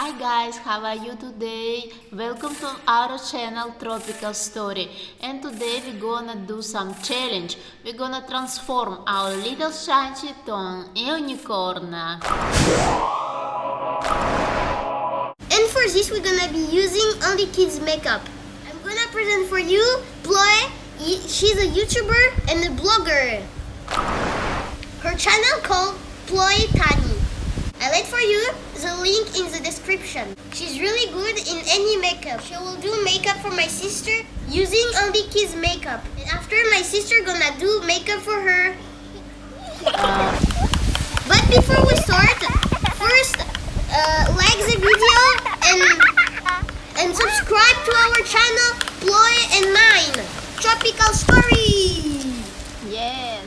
Hi guys, how are you today? Welcome to our channel Tropical Story. And today we're gonna do some challenge. We're gonna transform our little Shanti to an unicorn. And for this we're gonna be using only kids makeup. I'm gonna present for you Ploe. She's a YouTuber and a blogger. Her channel called Ploe Tani. I left for you the link in the description. She's really good in any makeup. She will do makeup for my sister using only kids makeup. And after my sister gonna do makeup for her. But before we start, first like the video and subscribe to our channel Ploe and mine, Tropical Story. Yes.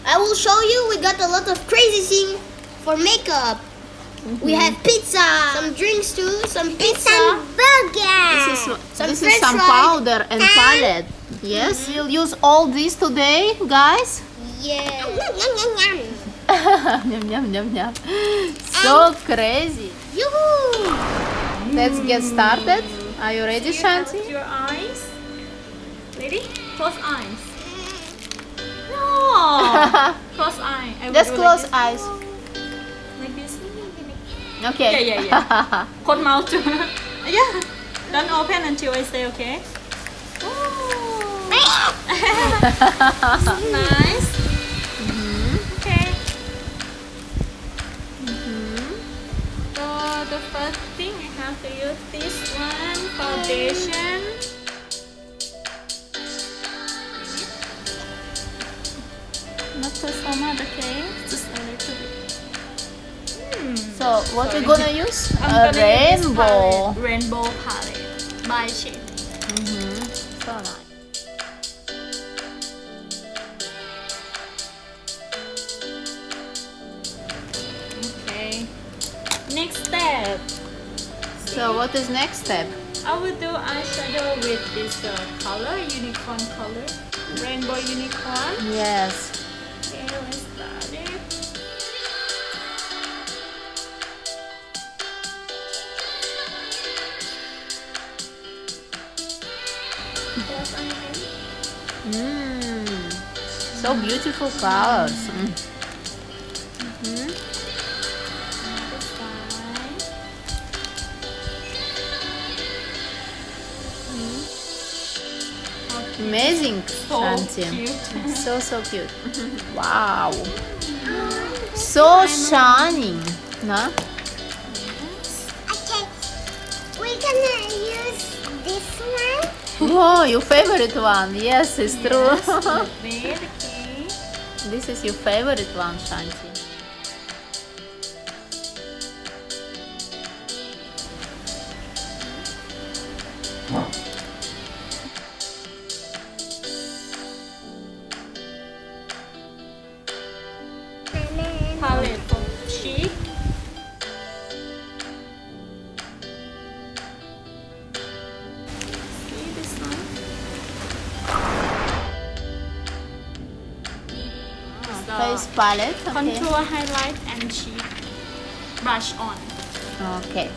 I will show you. We got a lot of crazy things for makeup. We have pizza, some drinks too, some pizza, some burgers, This is some powder and palette. Yes, we'll use all this today, guys. Yeah. Yum, yum, yum, yum. So crazy. Yoo-hoo! Let's get started. Are you ready, You have Shanti? your eyes. Ready? Close eyes. No. Close eye. I will Just do close like this. eyes. Like this. Okay. Yeah. Close mouth too. Yeah. Don't open until I say okay. Oh. Nice. Okay. So the first thing I have to use this one foundation. Not so much, okay? Just a little bit. So what we're gonna use? I'm A gonna use this rainbow. palette, rainbow palette by Shade. So nice. Okay. Next step. So what is next step? I will do eyeshadow with this color, unicorn color, rainbow unicorn. Yes. Okay, let's start it. Close eye. So beautiful colors. Another side. Amazing, So Shanti. cute. So cute. Wow. So shining. No? Okay, we're gonna use this one. Wow, your favorite one. Yes, it's true. Wait, okay. This is your favorite one, Shanti. Palette for cheek. See this one? Face palette. Okay. Contour, highlight, and cheek. Brush on. Okay.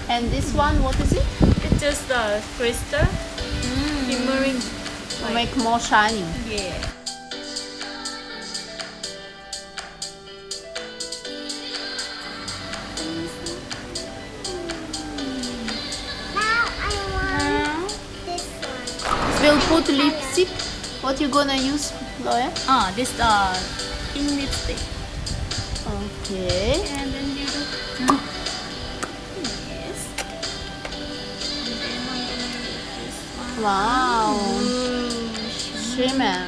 And this one, what is it? It's just the crystal shimmering. To make more shining. Yeah. Now I want Now, this one. We'll put lipstick. What you gonna use, Loya? this pink lipstick. Okay. And then you do yes. And then I'm gonna use this one. Wow. Shimmer.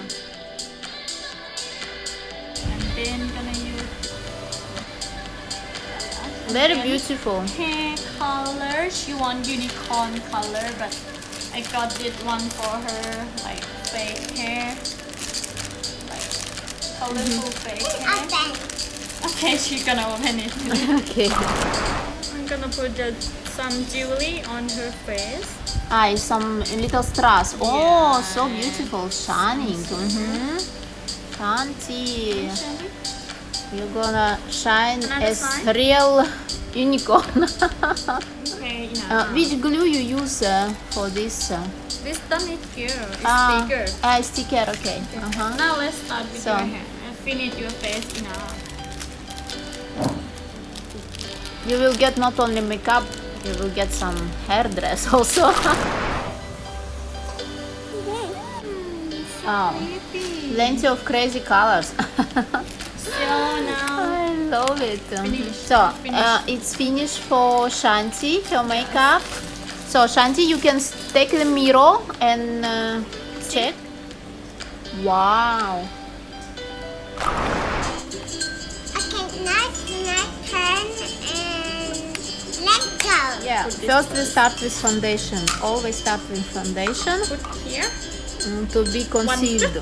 And then gonna use Very beautiful. hair color. She want unicorn color, but I got this one for her, like fake hair, like colorful fake hair. Open. Okay, she's gonna open it. Okay. I'm gonna put some jewelry on her face. Some little strass. Oh, so beautiful, shining. Shanti. You're gonna shine Another as side? real unicorn. Okay, enough. Which glue you use for this? This done it here. It's bigger. Sticker, okay. Now let's start with So- your hair. And finish your face enough. You will get not only makeup, you will get some hairdress also. Plenty of crazy colors. So now I love it. Finish. So Finish. it's finished for Shanti, her makeup. So Shanti, you can take the mirror and check. Wow. Okay, next turn and let's go. Yeah. First we start with foundation. Always start with foundation put here. to be concealed.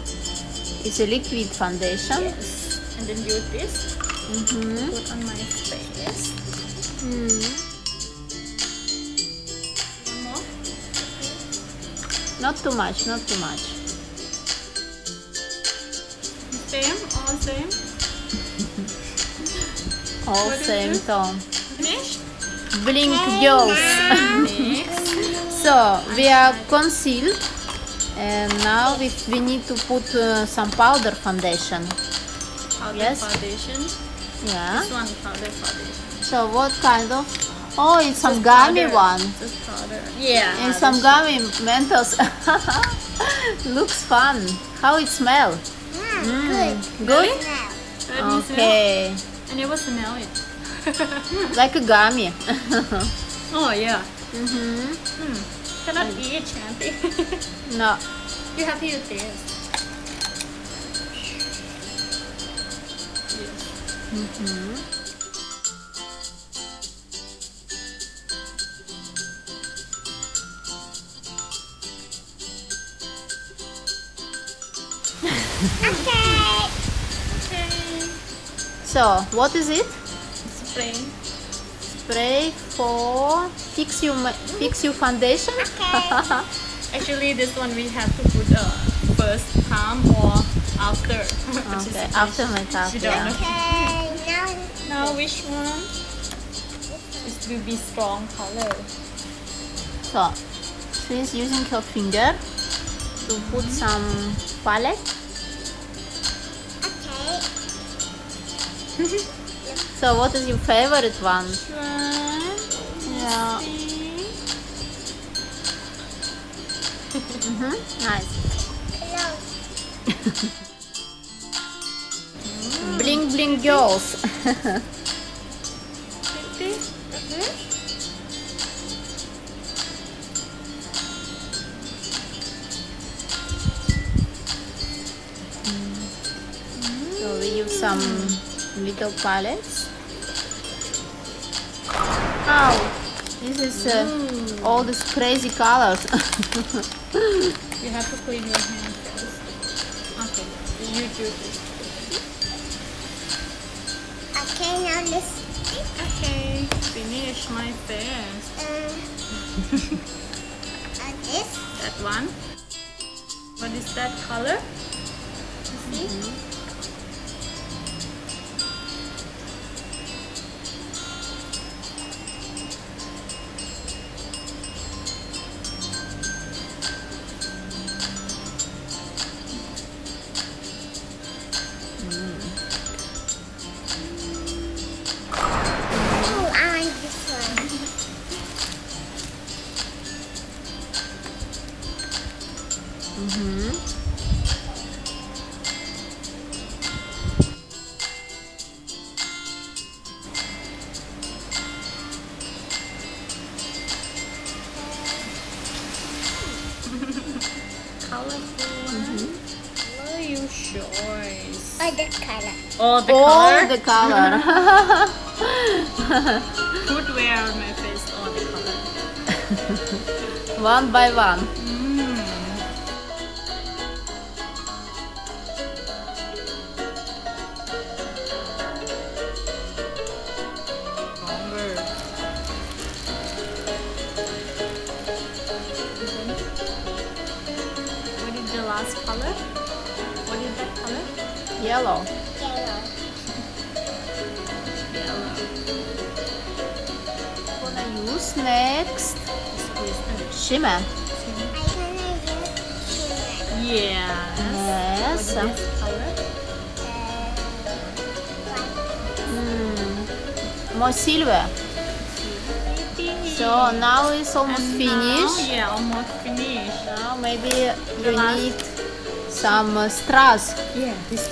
It's a liquid foundation. Yes. And then use this. Put on my face. One more. Not too much, not too much. Same, all same. All What is same this? tone. Finish. Blink girls. Next. So we are concealed, and now we need to put some powder foundation. Powder Yes. foundation. Yeah. This one powder foundation. So what kind of? Oh, it's some Just gummy powder. one. Just powder. Yeah. And some gummy Mentos. Looks fun. How it smell? Good. Good. Now. Let me smell. Okay. I never smell it. Like a gummy. Oh yeah. Mm-hmm. Cannot eat, Shanti. No. You have to use this. Okay. Okay. So what is it? Spray. Spray for fix you foundation. Okay. Actually, this one we have to put first time or after. Okay, after makeup. She don't Yeah. know. Okay. Now Now which one? It will be strong color. So she's using her finger to put some palette. okay. So what is your favorite one? One. Yeah. See? Nice. Close. Bling bling girls. Pretty. So we use some little palettes. Ow! This is all these crazy colors. You have to clean your hand first. Okay. You do this. Okay, now let's Okay. Finish my face. this. That one. What is that color? You see? Oh, I like this one. Colorful one. What are you choice? Oh, the color. Oh, the All color. the color. Footwear on my face. Oh, the color. One by one. Longer. What is the last color? What is that color? Yellow. Yellow. What's next? Shimmer. Yeah. Yes. This color. More silver. So now it's almost And finished. Now, yeah, almost finished. Now maybe you last- need some straws. Yeah, this.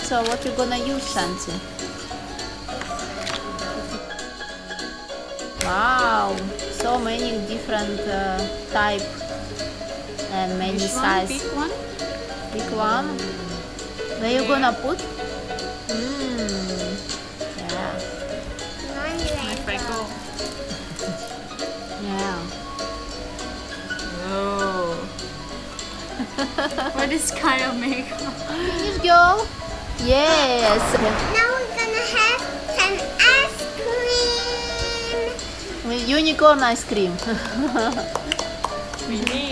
So what you gonna use, Shanti? Wow, so many different type and many Which one? size. Big one? Big one. Where you gonna put? Yeah, If I go. yeah. Oh. What is kind of makeup? Let's go. Yes. Now we're gonna have some ice cream. With unicorn ice cream. We need